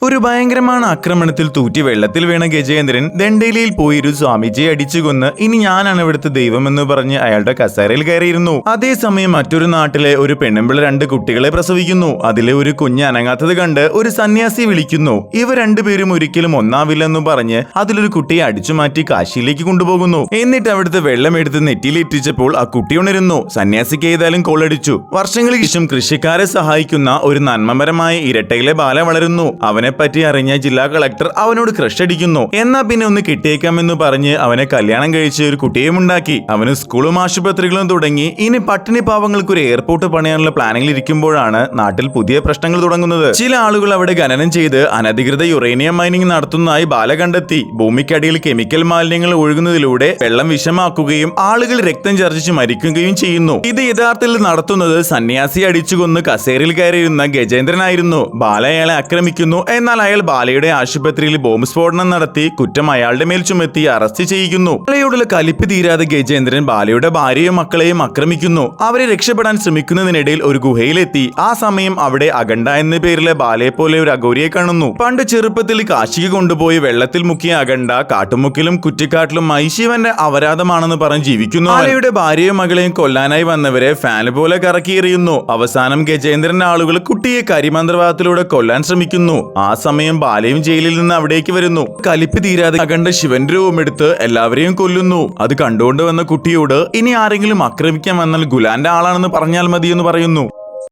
ഒരു ഭയങ്കരமான ആക്രമണത്തിൽ തൂറ്റി വെള്ളത്തിൽ വീണ ഗജേന്ദ്രൻ ദണ്ഡേലിയിൽ പോയി ഒരു സ്വാമിജിയെ അടിച്ചു കൊന്ന് ഇനി ഞാനാണ് ഇവിടുത്തെ ദൈവമെന്ന് പറഞ്ഞ് അയാളുടെ കസേരയിൽ കയറിയിരുന്നു. അതേസമയം മറ്റൊരു നാട്ടിലെ ഒരു പെണ്ണുമ്പിള 2 കുട്ടികളെ പ്രസവിക്കുന്നു. അതിലെ ഒരു കുഞ്ഞ് അനങ്ങാത്തത് കണ്ട് ഒരു സന്യാസി വിളിക്കുന്നു. ഇവ രണ്ടുപേരും ഒരിക്കലും ഒന്നാവില്ലെന്ന് പറഞ്ഞ് അതിലൊരു കുട്ടിയെ അടിച്ചു മാറ്റി കാശിയിലേക്ക് കൊണ്ടുപോകുന്നു. എന്നിട്ട് അവിടുത്തെ വെള്ളം എടുത്ത് നെറ്റിയിൽ ഇറ്റിച്ചപ്പോൾ ആ കുട്ടി ഉണരുന്നു. സന്യാസിക്ക് ഏതായാലും കോളടിച്ചു. വർഷങ്ങൾക്ക് ശേഷം കൃഷിക്കാരെ സഹായിക്കുന്ന ഒരു നന്മമരമായ ഇരട്ടയിലെ ബാല വളരുന്നു. അവനെ പറ്റി അറിഞ്ഞ ജില്ലാ കളക്ടർ അവനോട് ക്രഷ് അടിക്കുന്നു. എന്നാ പിന്നെ ഒന്ന് കിട്ടിയേക്കാമെന്ന് പറഞ്ഞ് അവനെ കല്യാണം കഴിച്ച് ഒരു കുട്ടിയും ഉണ്ടാക്കി. അവന് സ്കൂളും ആശുപത്രികളും തുടങ്ങി. ഇനി പട്ടിണി പാവങ്ങൾക്ക് ഒരു എയർപോർട്ട് പണിയാനുള്ള പ്ലാനിങ്ങിൽ ഇരിക്കുമ്പോഴാണ് നാട്ടിൽ പുതിയ പ്രശ്നങ്ങൾ തുടങ്ങുന്നത്. ചില ആളുകൾ അവിടെ ഖനനം ചെയ്ത് അനധികൃത യുറേനിയം മൈനിങ് നടത്തുന്നതായി ബാല കണ്ടെത്തി. ഭൂമിക്കടിയിൽ കെമിക്കൽ മാലിന്യങ്ങൾ ഒഴുകുന്നതിലൂടെ വെള്ളം വിഷമാക്കുകയും ആളുകൾ രക്തം ഛർദ്ദിച്ച് മരിക്കുകയും ചെയ്യുന്നു. ഇത് യഥാർത്ഥത്തിൽ നടത്തുന്നത് സന്യാസി അടിച്ചുകൊന്ന് കസേരയിൽ കയറിയിരുന്ന ഗജേന്ദ്രനായിരുന്നു. ബാല അയാളെ ആക്രമിക്കുന്നു. എന്നാൽ അയാൾ ബാലയുടെ ആശുപത്രിയിൽ ബോംബ് സ്ഫോടനം നടത്തി കുറ്റം അയാളുടെ മേൽ ചുമത്തി അറസ്റ്റ് ചെയ്യിക്കുന്നു. ബാലയോടുള്ള കലിപ്പ് തീരാതെ ഗജേന്ദ്രൻ ബാലയുടെ ഭാര്യയും മക്കളെയും ആക്രമിക്കുന്നു. അവരെ രക്ഷപ്പെടാൻ ശ്രമിക്കുന്നതിനിടയിൽ ഒരു ഗുഹയിലെത്തി. ആ സമയം അവിടെ അഖണ്ഡ എന്ന പേരിലെ ബാലയെ പോലെ ഒരു അഘോരിയെ കാണുന്നു. പണ്ട് ചെറുപ്പത്തിൽ കാശിക്ക് കൊണ്ടുപോയി വെള്ളത്തിൽ മുക്കിയ അഖണ്ഡ കാട്ടുമുക്കിലും കുറ്റിക്കാട്ടിലുമായി ശിവന്റെ അപരാധമാണെന്ന് പറഞ്ഞ് ജീവിക്കുന്നു. ബാലയുടെ ഭാര്യയും മകളെയും കൊല്ലാനായി വന്നവരെ ഫാൻ പോലെ കറക്കിയെറിയുന്നു. അവസാനം ഗജേന്ദ്രൻ ആളുകൾ കുട്ടിയെ കരിമന്ത്രവാദത്തിലൂടെ കൊല്ലാൻ ശ്രമിക്കുന്നു. ആ സമയം ബാലയും ജയിലിൽ നിന്ന് അവിടേക്ക് വരുന്നു. കലിപ്പ് തീരാതെ അഖണ്ഡ ശിവന്റെ രൂപമെടുത്ത് എല്ലാവരെയും കൊല്ലുന്നു. അത് കണ്ടുകൊണ്ട് വന്ന കുട്ടിയോട് ഇനി ആരെങ്കിലും ആക്രമിക്കാൻ വന്നാൽ ഗുലാന്റെ ആളാണെന്ന് പറഞ്ഞാൽ മതിയെന്ന് പറയുന്നു.